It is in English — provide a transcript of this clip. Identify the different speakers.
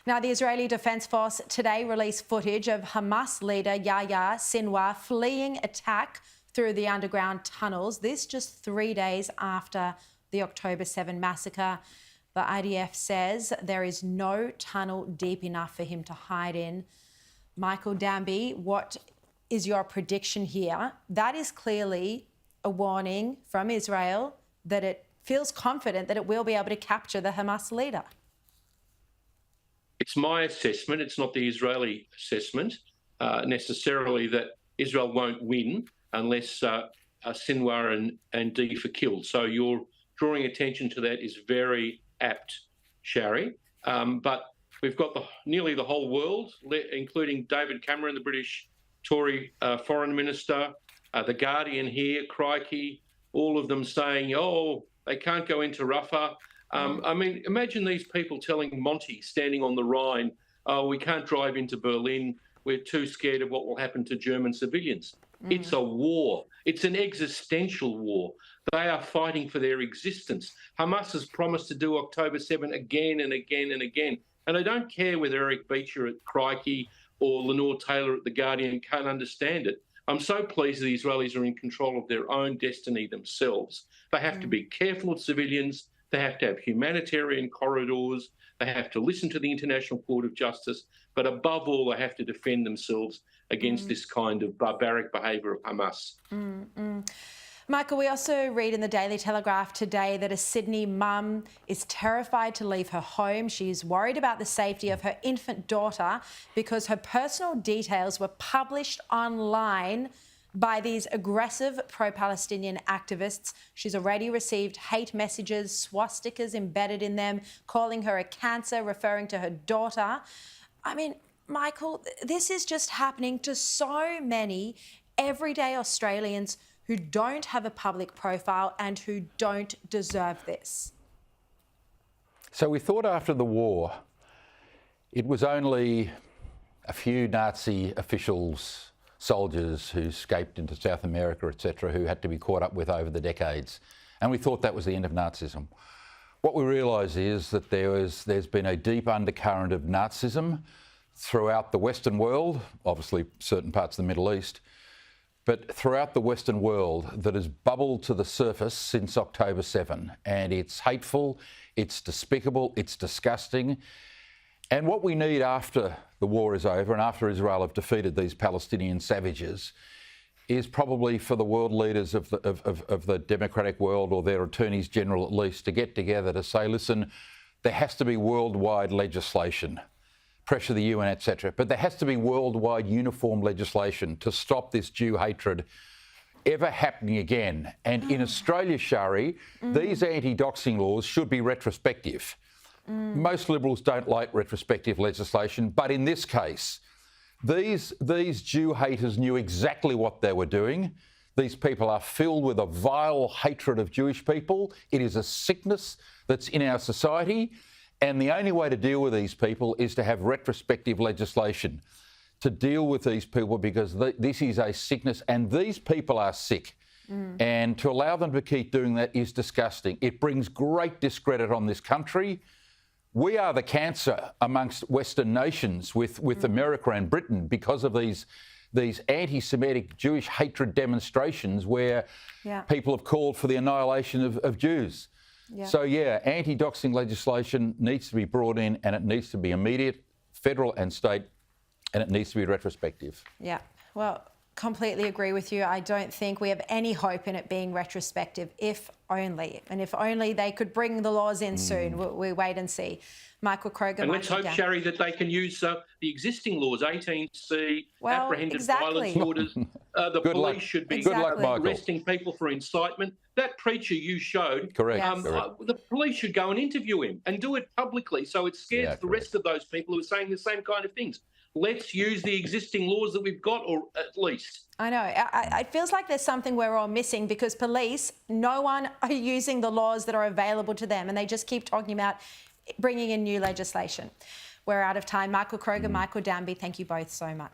Speaker 1: Now, the Israeli Defense Force today released footage of Hamas leader Yahya Sinwar fleeing attack through the underground tunnels. This just 3 days after the October 7 massacre. The IDF says there is no tunnel deep enough for him to hide in. Michael Danby, what is your prediction here? That is clearly a warning from Israel that it feels confident that it will be able to capture the Hamas leader.
Speaker 2: It's my assessment, it's not the Israeli assessment, necessarily, that Israel won't win unless Sinwar and Deif are killed. So your drawing attention to that is very apt, Shari. But we've got nearly the whole world, including David Cameron, the British Tory foreign minister, The Guardian here, Crikey, all of them saying, oh, they can't go into Rafah. I mean, imagine these people telling Monty, standing on the Rhine, oh, we can't drive into Berlin. We're too scared of what will happen to German civilians. It's a war. It's an existential war. They are fighting for their existence. Hamas has promised to do October 7 again and again and again. And I don't care whether Eric Beecher at Crikey or Lenore Taylor at The Guardian can't understand it. I'm so pleased the Israelis are in control of their own destiny themselves. They have to be careful of civilians. They have to have humanitarian corridors. They have to listen to the International Court of Justice. But above all, they have to defend themselves against this kind of barbaric behaviour of Hamas.
Speaker 1: Michael, we also read in the Daily Telegraph today that a Sydney mum is terrified to leave her home. She's worried about the safety of her infant daughter because her personal details were published online by these aggressive pro-Palestinian activists. She's already received hate messages, swastikas embedded in them, calling her a cancer, referring to her daughter. I mean, Michael, this is just happening to so many everyday Australians who don't have a public profile and who don't deserve this.
Speaker 3: So we thought after the war, it was only a few Nazi officials, soldiers who escaped into South America, etc., who had to be caught up with over the decades. And we thought that was the end of Nazism. What we realise is that there's been a deep undercurrent of Nazism throughout the Western world, obviously certain parts of the Middle East, but throughout the Western world that has bubbled to the surface since October 7. And it's hateful, it's despicable, it's disgusting. And what we need after the war is over and after Israel have defeated these Palestinian savages is probably for the world leaders of the democratic world, or their attorneys general at least, to get together to say, listen, there has to be worldwide legislation, pressure the UN, etc. But there has to be worldwide uniform legislation to stop this Jew hatred ever happening again. And in Australia, Shari, these anti-doxing laws should be retrospective. Most Liberals don't like retrospective legislation, but in this case, these Jew haters knew exactly what they were doing. These people are filled with a vile hatred of Jewish people. It is a sickness that's in our society. And the only way to deal with these people is to have retrospective legislation to deal with these people, because this is a sickness and these people are sick. And to allow them to keep doing that is disgusting. It brings great discredit on this country. We are the cancer amongst Western nations with America and Britain because of these anti-Semitic Jewish hatred demonstrations where people have called for the annihilation of Jews. So, anti-doxing legislation needs to be brought in, and it needs to be immediate, federal and state, and it needs to be retrospective.
Speaker 1: Yeah, well, completely agree with you. I don't think we have any hope in it being retrospective, if only. And if only they could bring the laws in soon. We wait and see. Michael Kroger.
Speaker 2: And let's hope, Shari, that they can use the existing laws, 18C, apprehended violence orders. The police should be arresting people for incitement. That preacher you showed, the police should go and interview him and do it publicly, so it scares the rest of those people who are saying the same kind of things. Let's use the existing laws that we've got, or at least.
Speaker 1: I know. It feels like there's something we're all missing, because police, no one are using the laws that are available to them, and they just keep talking about bringing in new legislation. We're out of time. Michael Kroger, Michael Danby, thank you both so much.